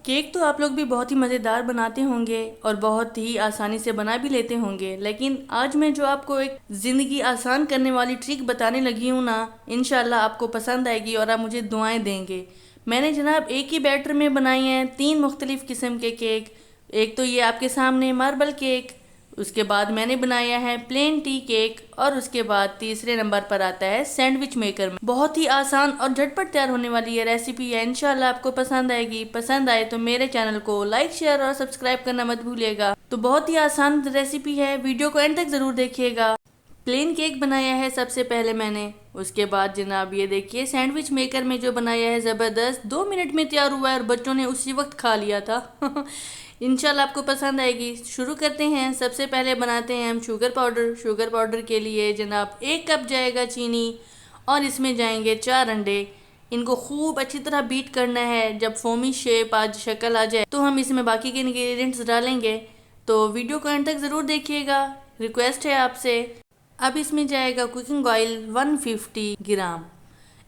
Cake तो आप लोग भी बहुत ही मज़ेदार बनाते होंगे और बहुत ही आसानी से बना भी लेते होंगे, लेकिन आज मैं जो आपको एक ज़िंदगी आसान करने वाली ट्रिक बताने लगी हूँ ना, इंशाल्लाह आपको पसंद आएगी और आप मुझे दुआएं देंगे। मैंने जनाब एक ही बैटर में बनाई हैं 3 मुख्तलिफ़ किस्म के केक। एक तो ये आपके सामने मार्बल केक, उसके बाद मैंने बनाया है प्लेन टी केक और उसके बाद तीसरे नंबर पर आता है सैंडविच मेकर में। बहुत ही आसान और झटपट तैयार होने वाली ये रेसिपी है, इंशाल्लाह आपको पसंद आएगी। पसंद आए तो मेरे चैनल को लाइक शेयर और सब्सक्राइब करना मत भूलिएगा। तो बहुत ही आसान रेसिपी है, वीडियो को एंड तक ज़रूर देखिएगा। प्लेन केक बनाया है सबसे पहले मैंने, उसके बाद जनाब ये देखिए सैंडविच मेकर में जो बनाया है ज़बरदस्त 2 मिनट में तैयार हुआ है और बच्चों ने उसी वक्त खा लिया था। इंशाल्लाह आपको पसंद आएगी। शुरू करते हैं। सबसे पहले बनाते हैं हम शुगर पाउडर। शुगर पाउडर के लिए जनाब 1 कप जाएगा चीनी और इसमें जाएंगे 4 अंडे। इनको खूब अच्छी तरह बीट करना है। जब फोमी शेप आज शक्ल आ जाए तो हम इसमें बाकी के इंग्रेडिएंट्स डालेंगे। तो वीडियो को अंत तक ज़रूर देखिएगा, रिक्वेस्ट है आपसे। अब इसमें जाएगा कुकिंग ऑयल 150 ग्राम,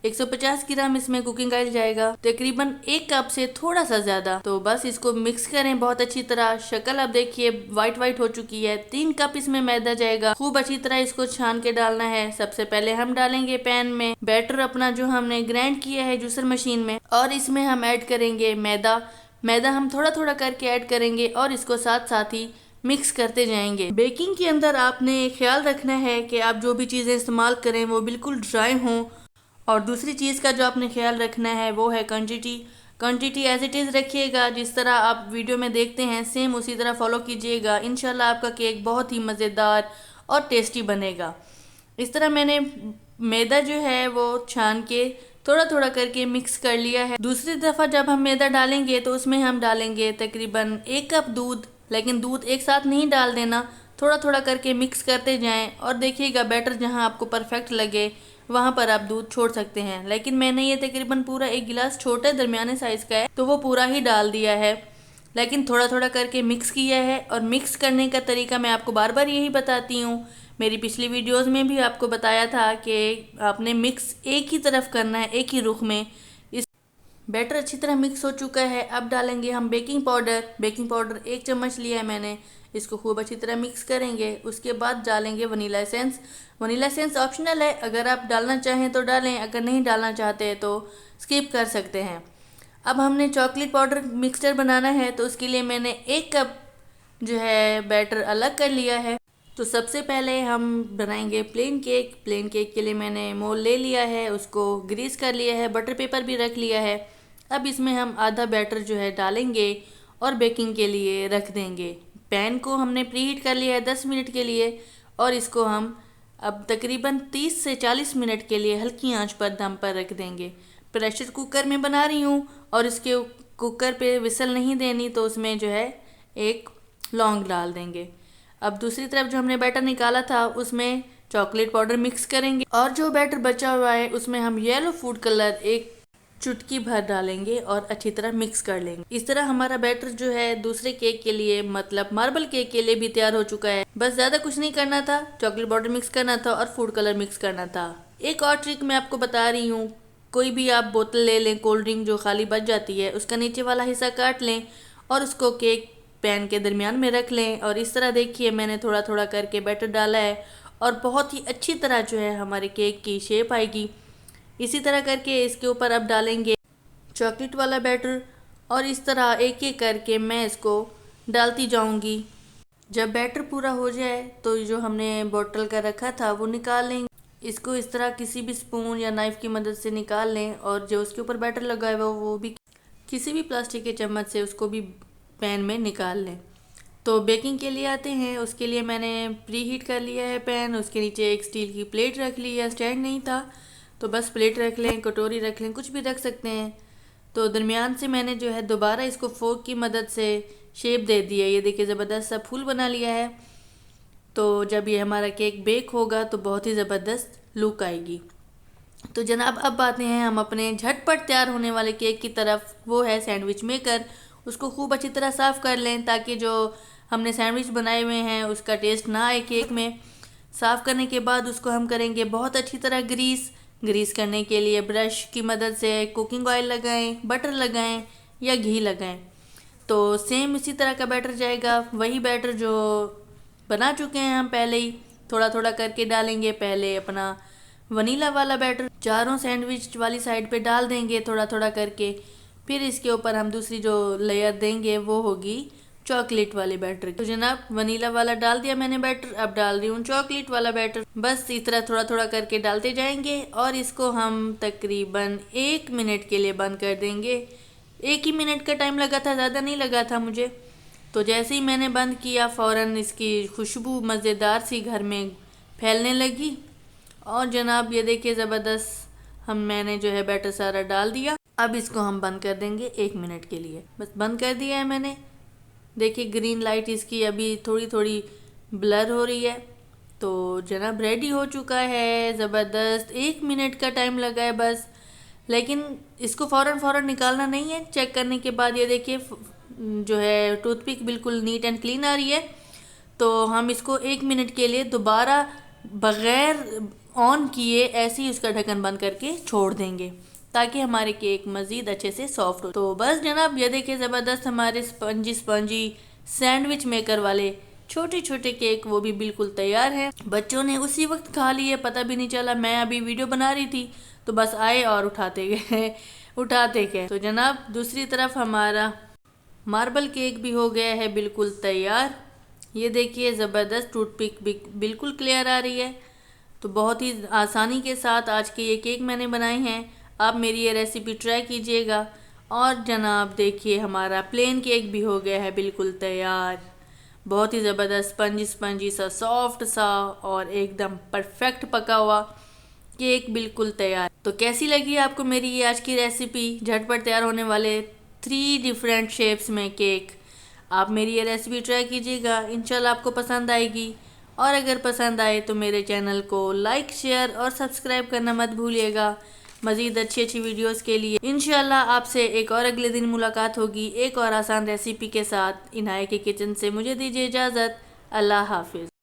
150 ग्राम इसमें कुकिंग ऑयल जाएगा, तकरीबन 1 कप से थोड़ा सा ज्यादा। तो बस इसको मिक्स करें बहुत अच्छी तरह। शक्ल अब देखिए वाइट वाइट हो चुकी है। 3 कप इसमें मैदा जाएगा। खूब अच्छी तरह इसको छान के डालना है। सबसे पहले हम डालेंगे पैन में बैटर अपना जो हमने ग्राइंड किया है जूसर मशीन में, और इसमें हम ऐड करेंगे मैदा। मैदा हम थोड़ा थोड़ा करके ऐड करेंगे और इसको साथ साथ ही मिक्स करते जाएंगे। बेकिंग के अंदर आपने ख्याल रखना है कि आप जो भी चीज़ें इस्तेमाल करें वो बिल्कुल ड्राई हों। और दूसरी चीज़ का जो आपने ख्याल रखना है वो है quantity. Quantity as it is रखिएगा, जिस तरह आप वीडियो में देखते हैं सेम उसी तरह फॉलो कीजिएगा। इंशाल्लाह आपका केक बहुत ही मज़ेदार और टेस्टी बनेगा। इस तरह मैंने मैदा जो है वो छान के थोड़ा थोड़ा करके मिक्स कर लिया है। दूसरी दफ़ा जब हम मैदा डालेंगे तो उसमें हम डालेंगे तकरीबन 1 कप दूध, लेकिन दूध एक साथ नहीं डाल देना, थोड़ा थोड़ा करके मिक्स करते जाएं। और देखिएगा बैटर जहां आपको परफेक्ट लगे वहां पर आप दूध छोड़ सकते हैं, लेकिन मैंने ये तकरीबन पूरा 1 गिलास छोटे दरमियाने साइज़ का है तो वो पूरा ही डाल दिया है, लेकिन थोड़ा थोड़ा करके मिक्स किया है। और मिक्स करने का तरीका मैं आपको बार बार यही बताती हूँ। मेरी पिछली वीडियोस में भी आपको बताया था कि आपने मिक्स एक ही तरफ करना है, एक ही रुख में। इस बैटर अच्छी तरह मिक्स हो चुका है। अब डालेंगे हम बेकिंग पाउडर। बेकिंग पाउडर 1 चम्मच लिया है मैंने। इसको खूब अच्छी तरह मिक्स करेंगे। उसके बाद डालेंगे vanilla essence. Vanilla essence optional है, अगर आप डालना चाहें तो डालें, अगर नहीं डालना चाहते तो स्किप कर सकते हैं। अब हमने चॉकलेट पाउडर मिक्सचर बनाना है, तो उसके लिए मैंने 1 कप जो है बैटर अलग कर लिया है। तो सबसे पहले हम बनाएंगे प्लेन केक। प्लेन केक के लिए मैंने मोल ले लिया है, उसको ग्रीस कर लिया है, बटर पेपर भी रख लिया है। अब इसमें हम आधा बैटर जो है डालेंगे और बेकिंग के लिए रख देंगे। पैन को हमने प्रीहीट कर लिया है 10 मिनट के लिए, और इसको हम अब तकरीबन 30 से 40 मिनट के लिए हल्की आंच पर दम पर रख देंगे। प्रेशर कुकर में बना रही हूँ और इसके कुकर पे विसल नहीं देनी, तो उसमें जो है एक लौंग डाल देंगे। अब दूसरी तरफ जो हमने बैटर निकाला था उसमें चॉकलेट पाउडर मिक्स करेंगे, और जो बैटर बचा हुआ है उसमें हम येलो फूड कलर 1 चुटकी भर डालेंगे और अच्छी तरह मिक्स कर लेंगे। इस तरह हमारा बैटर जो है दूसरे केक के लिए, मतलब मार्बल केक के लिए भी तैयार हो चुका है। बस ज़्यादा कुछ नहीं करना था, चॉकलेट पाउडर मिक्स करना था और फूड कलर मिक्स करना था। एक और ट्रिक मैं आपको बता रही हूँ, कोई भी आप बोतल ले लें कोल्ड ड्रिंक जो खाली बच जाती है, उसका नीचे वाला हिस्सा काट लें और उसको केक पैन के दरमियान में रख लें। और इस तरह देखिए मैंने थोड़ा थोड़ा करके बैटर डाला है और बहुत ही अच्छी तरह जो है हमारे केक की शेप आएगी। इसी तरह करके इसके ऊपर अब डालेंगे चॉकलेट वाला बैटर, और इस तरह एक एक करके मैं इसको डालती जाऊंगी। जब बैटर पूरा हो जाए तो जो हमने बोतल का रखा था वो निकाल लेंगे। इसको इस तरह किसी भी स्पून या नाइफ की मदद से निकाल लें, और जो उसके ऊपर बैटर लगा है वो भी किसी भी प्लास्टिक के चम्मच से उसको भी पैन में निकाल लें। तो बेकिंग के लिए आते हैं। उसके लिए मैंने प्री हीट कर लिया है पैन, उसके नीचे एक स्टील की प्लेट रख ली है। स्टैंड नहीं था तो बस प्लेट रख लें, कटोरी रख लें, कुछ भी रख सकते हैं। तो दरमियान से मैंने जो है दोबारा इसको फोर्क की मदद से शेप दे दी है। ये देखिए ज़बरदस्त सा फूल बना लिया है। तो जब ये हमारा केक बेक होगा तो बहुत ही ज़बरदस्त लुक आएगी। तो जनाब अब आते हैं हम अपने झटपट तैयार होने वाले केक की तरफ, वो है सैंडविच मेकर। उसको खूब अच्छी तरह साफ़ कर लें ताकि जो हमने सैंडविच बनाए हुए हैं उसका टेस्ट ना आए केक में। साफ़ करने के बाद उसको हम करेंगे बहुत अच्छी तरह ग्रीस करने के लिए ब्रश की मदद से कुकिंग ऑयल लगाएं, बटर लगाएं या घी लगाएं। तो सेम इसी तरह का बैटर जाएगा, वही बैटर जो बना चुके हैं हम पहले ही, थोड़ा थोड़ा करके डालेंगे। पहले अपना वनीला वाला बैटर चारों सैंडविच वाली साइड पे डाल देंगे थोड़ा थोड़ा करके। फिर इसके ऊपर हम दूसरी जो लेयर देंगे वो होगी चॉकलेट वाले बैटर। तो जनाब वनीला वाला डाल दिया मैंने बैटर, अब डाल रही हूँ चॉकलेट वाला बैटर। बस इस तरह थोड़ा थोड़ा करके डालते जाएंगे और इसको हम तकरीबन 1 मिनट के लिए बंद कर देंगे। 1 ही मिनट का टाइम लगा था, ज़्यादा नहीं लगा था मुझे। तो जैसे ही मैंने बंद किया फ़ौरन इसकी खुशबू मज़ेदार सी घर में फैलने लगी। और जनाब ये देखिए ज़बरदस्त मैंने जो है बैटर सारा डाल दिया। अब इसको हम बंद कर देंगे 1 मिनट के लिए। बस बंद कर दिया है मैंने। देखिए ग्रीन लाइट इसकी अभी थोड़ी थोड़ी ब्लर हो रही है। तो जनाब रेडी हो चुका है, ज़बरदस्त। 1 मिनट का टाइम लगा है बस, लेकिन इसको फ़ौरन निकालना नहीं है। चेक करने के बाद ये देखिए जो है टूथपिक बिल्कुल नीट एंड क्लीन आ रही है। तो हम इसको 1 मिनट के लिए दोबारा बग़ैर ऑन किए ऐसे ही उसका ढक्कन बंद करके छोड़ देंगे ताकि हमारे केक मज़ीद अच्छे से सॉफ्ट हो। तो बस जनाब ये देखिए ज़बरदस्त हमारे स्पंजी सैंडविच मेकर वाले छोटे छोटे केक वो भी बिल्कुल तैयार हैं। बच्चों ने उसी वक्त खा लिए, पता भी नहीं चला। मैं अभी वीडियो बना रही थी तो बस आए और उठाते गए उठाते गए। तो जनाब दूसरी तरफ हमारा मार्बल केक भी हो गया है बिल्कुल तैयार। ये देखिए ज़बरदस्त टूथपिक बिल्कुल क्लियर आ रही है। तो बहुत ही आसानी के साथ आज के ये केक मैंने बनाए हैं। आप मेरी ये रेसिपी ट्राई कीजिएगा। और जनाब देखिए हमारा प्लेन केक भी हो गया है बिल्कुल तैयार। बहुत ही ज़बरदस्त स्पंजी सा सॉफ्ट सा और एकदम परफेक्ट पका हुआ केक बिल्कुल तैयार। तो कैसी लगी आपको मेरी ये आज की रेसिपी? झटपट तैयार होने वाले 3 डिफरेंट शेप्स में केक। आप मेरी ये रेसिपी ट्राई कीजिएगा, इंशाल्लाह आपको पसंद आएगी। और अगर पसंद आए तो मेरे चैनल को लाइक शेयर और सब्सक्राइब करना मत भूलिएगा मज़ीद अच्छी अच्छी वीडियोस के लिए। इंशाल्लाह आपसे एक और अगले दिन मुलाकात होगी एक और आसान रेसिपी के साथ। इनाया के किचन से मुझे दीजिए इजाज़त। अल्लाह हाफिज़।